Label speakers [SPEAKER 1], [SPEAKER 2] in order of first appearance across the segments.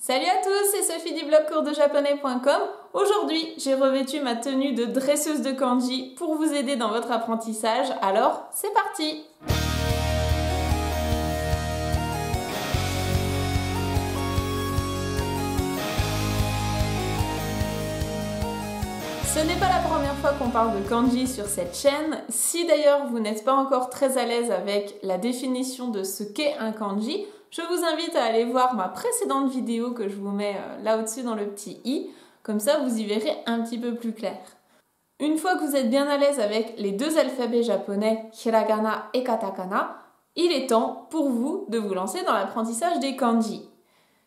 [SPEAKER 1] Salut à tous, c'est Sophie du blog coursdejaponais.com. Aujourd'hui, j'ai revêtu ma tenue de dresseuse de kanji pour vous aider dans votre apprentissage. Alors, c'est parti! Ce n'est pas la première fois qu'on parle de kanji sur cette chaîne. Si d'ailleurs vous n'êtes pas encore très à l'aise avec la définition de ce qu'est un kanji, je vous invite à aller voir ma précédente vidéo que je vous mets là au-dessus dans le petit i. Comme ça, vous y verrez un petit peu plus clair. Une fois que vous êtes bien à l'aise avec les deux alphabets japonais, hiragana et katakana, il est temps pour vous de vous lancer dans l'apprentissage des kanji.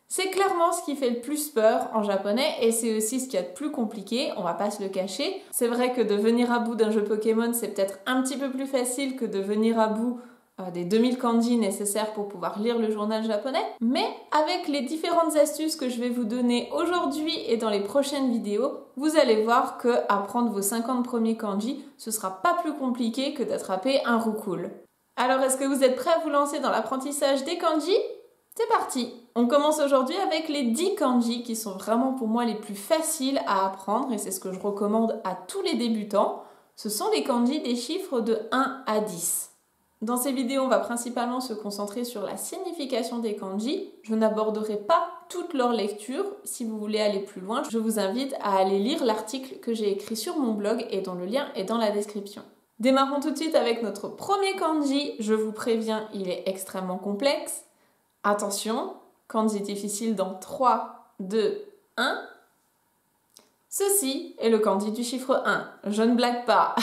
[SPEAKER 1] C'est clairement ce qui fait le plus peur en japonais et c'est aussi ce qu'il y a de plus compliqué, on va pas se le cacher. C'est vrai que de venir à bout d'un jeu Pokémon, c'est peut-être un petit peu plus facile que de venir à bout des 2000 kanji nécessaires pour pouvoir lire le journal japonais. Mais avec les différentes astuces que je vais vous donner aujourd'hui et dans les prochaines vidéos, vous allez voir que apprendre vos 50 premiers kanji, ce sera pas plus compliqué que d'attraper un roucoule. Alors est-ce que vous êtes prêts à vous lancer dans l'apprentissage des kanji ? C'est parti! On commence aujourd'hui avec les 10 kanji qui sont vraiment pour moi les plus faciles à apprendre et c'est ce que je recommande à tous les débutants. Ce sont les kanji des chiffres de 1 à 10. Dans ces vidéos, on va principalement se concentrer sur la signification des kanji. Je n'aborderai pas toute leur lecture. Si vous voulez aller plus loin, je vous invite à aller lire l'article que j'ai écrit sur mon blog et dont le lien est dans la description. Démarrons tout de suite avec notre premier kanji. Je vous préviens, il est extrêmement complexe. Attention, kanji difficile dans 3, 2, 1. Ceci est le kanji du chiffre 1. Je ne blague pas.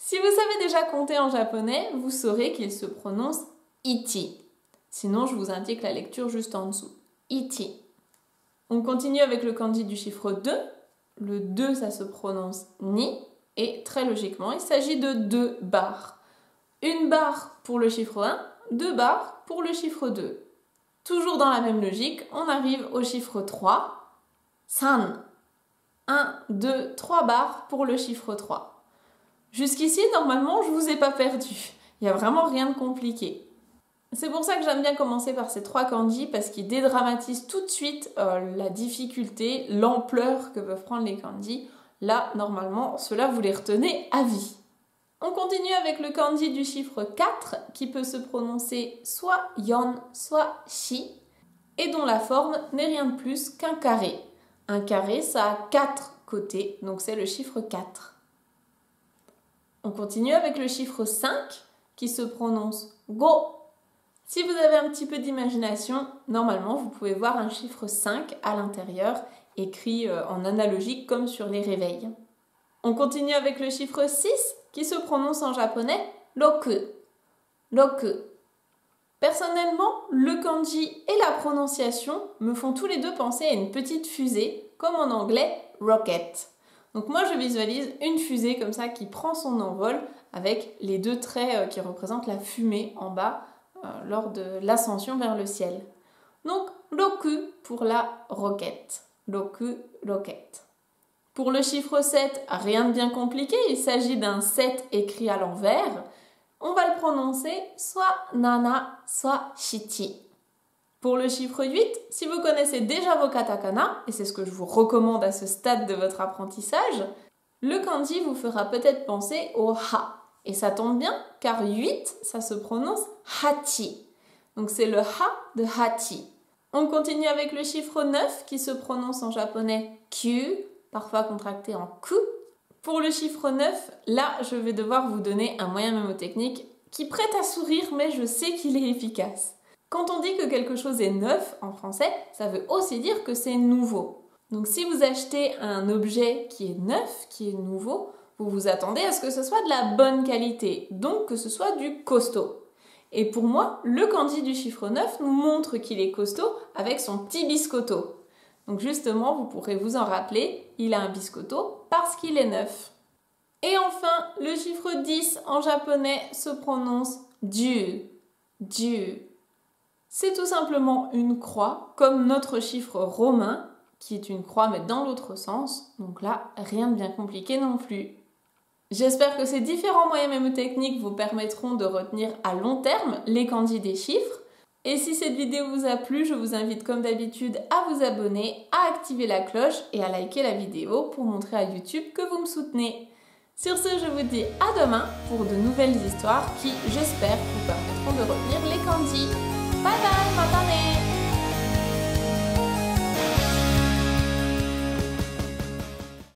[SPEAKER 1] Si vous savez déjà compter en japonais, vous saurez qu'il se prononce ichi. Sinon, je vous indique la lecture juste en dessous. Ichi. On continue avec le kanji du chiffre 2. Le 2, ça se prononce ni. Et très logiquement, il s'agit de 2 barres. Une barre pour le chiffre 1, 2 barres pour le chiffre 2. Toujours dans la même logique, on arrive au chiffre 3. San. 1, 2, 3 barres pour le chiffre 3. Jusqu'ici, normalement, je vous ai pas perdu. Il n'y a vraiment rien de compliqué. C'est pour ça que j'aime bien commencer par ces 3 kanji parce qu'ils dédramatisent tout de suite la difficulté, l'ampleur que peuvent prendre les kanji. Là, normalement, ceux-là, vous les retenez à vie. On continue avec le kanji du chiffre 4 qui peut se prononcer soit yon, soit shi et dont la forme n'est rien de plus qu'un carré. Un carré, ça a 4 côtés, donc c'est le chiffre 4. On continue avec le chiffre 5 qui se prononce go. Si vous avez un petit peu d'imagination, normalement vous pouvez voir un chiffre 5 à l'intérieur écrit en analogique comme sur les réveils. On continue avec le chiffre 6 qui se prononce en japonais roku. Roku. Personnellement, le kanji et la prononciation me font tous les deux penser à une petite fusée, comme en anglais rocket. Donc moi je visualise une fusée comme ça qui prend son envol avec les 2 traits qui représentent la fumée en bas lors de l'ascension vers le ciel. Donc roku pour la roquette. Roku, roquette. Pour le chiffre 7, rien de bien compliqué, il s'agit d'un 7 écrit à l'envers. On va le prononcer soit nana, soit shichi. Pour le chiffre 8, si vous connaissez déjà vos katakana, et c'est ce que je vous recommande à ce stade de votre apprentissage, le kanji vous fera peut-être penser au ha. Et ça tombe bien, car 8, ça se prononce hachi. Donc c'est le ha de hachi. On continue avec le chiffre 9 qui se prononce en japonais kyu, parfois contracté en ku. Pour le chiffre 9, là, je vais devoir vous donner un moyen mnémotechnique qui prête à sourire, mais je sais qu'il est efficace. Quand on dit que quelque chose est neuf en français, ça veut aussi dire que c'est nouveau. Donc si vous achetez un objet qui est neuf, qui est nouveau, vous vous attendez à ce que ce soit de la bonne qualité, donc que ce soit du costaud. Et pour moi, le kanji du chiffre 9 nous montre qu'il est costaud avec son petit biscotto. Donc justement, vous pourrez vous en rappeler, il a un biscotto parce qu'il est neuf. Et enfin, le chiffre 10 en japonais se prononce ju, ju. C'est tout simplement une croix, comme notre chiffre romain, qui est une croix mais dans l'autre sens. Donc là, rien de bien compliqué non plus. J'espère que ces différents moyens mnémotechniques vous permettront de retenir à long terme les kanji des chiffres. Et si cette vidéo vous a plu, je vous invite comme d'habitude à vous abonner, à activer la cloche et à liker la vidéo pour montrer à YouTube que vous me soutenez. Sur ce, je vous dis à demain pour de nouvelles histoires qui, j'espère, vous permettront de retenir les kanji. Bye bye, matane!